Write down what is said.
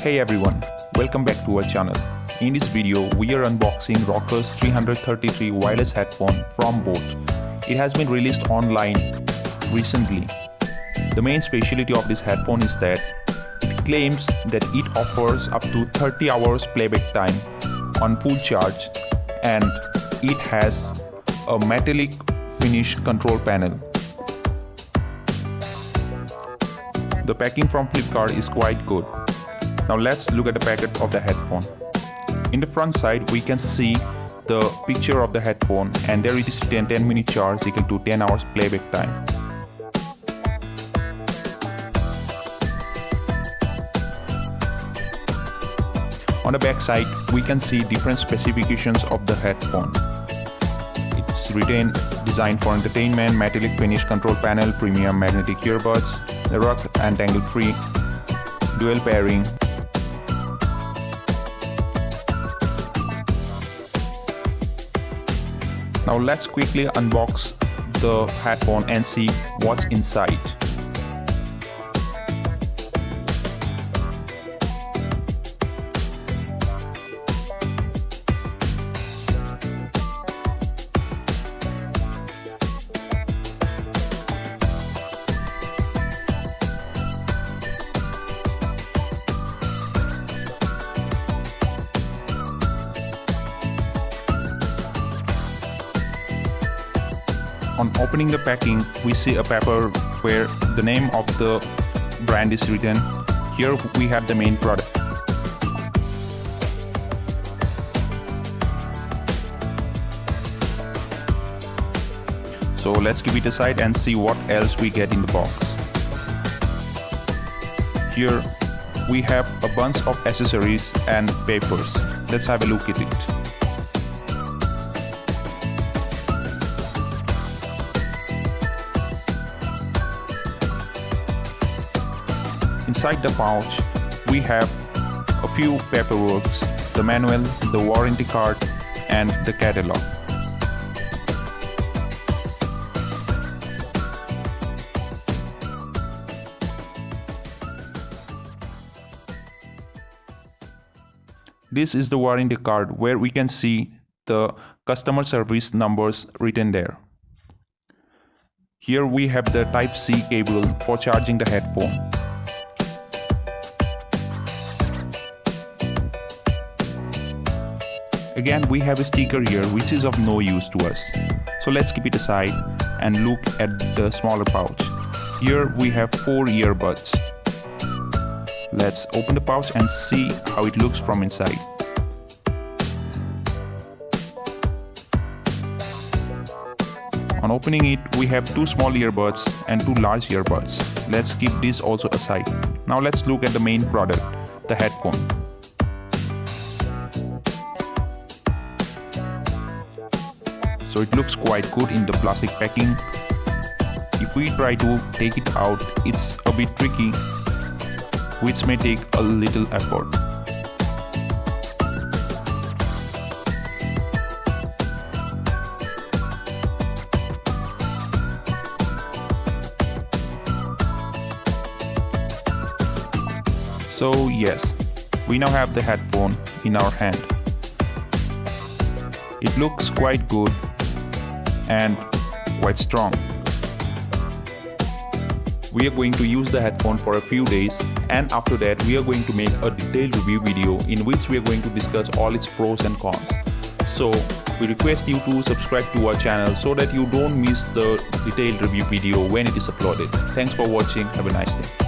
Hey everyone, welcome back to our channel. In this video, we are unboxing Rockerz 333 wireless headphone from Boat. It has been released online recently. The main specialty of this headphone is that it claims that it offers up to 30 hours playback time on full charge, and it has a metallic finish control panel. The packing from Flipkart is quite good. Now let's look at the packet of the headphone. In the front side we can see the picture of the headphone, and there it is written 10-minute charge equal to 10 hours playback time. On the back side we can see different specifications of the headphone. It's written designed for entertainment, metallic finish control panel, premium magnetic earbuds, rock and tangle free, dual pairing. Now let's quickly unbox the headphone and see what's inside. On opening the packing, we see a paper where the name of the brand is written. Here we have the main product. So let's give it a side and see what else we get in the box. Here we have a bunch of accessories and papers. Let's have a look at it. Inside the pouch, we have a few paperworks, the manual, the warranty card, and the catalog. This is the warranty card where we can see the customer service numbers written there. Here we have the Type-C cable for charging the headphone. Again, we have a sticker here which is of no use to us. So let's keep it aside and look at the smaller pouch. Here we have 4 earbuds. Let's open the pouch and see how it looks from inside. On opening it, we have 2 small earbuds and 2 large earbuds. Let's keep this also aside. Now let's look at the main product, the headphone. So it looks quite good in the plastic packing. If we try to take it out, it's a bit tricky, which may take a little effort. So yes, we now have the headphone in our hand. It looks quite good and quite strong. We are going to use the headphone for a few days, and after that we are going to make a detailed review video in which we are going to discuss all its pros and cons. So we request you to subscribe to our channel so that you don't miss the detailed review video when it is uploaded. Thanks for watching. Have a nice day.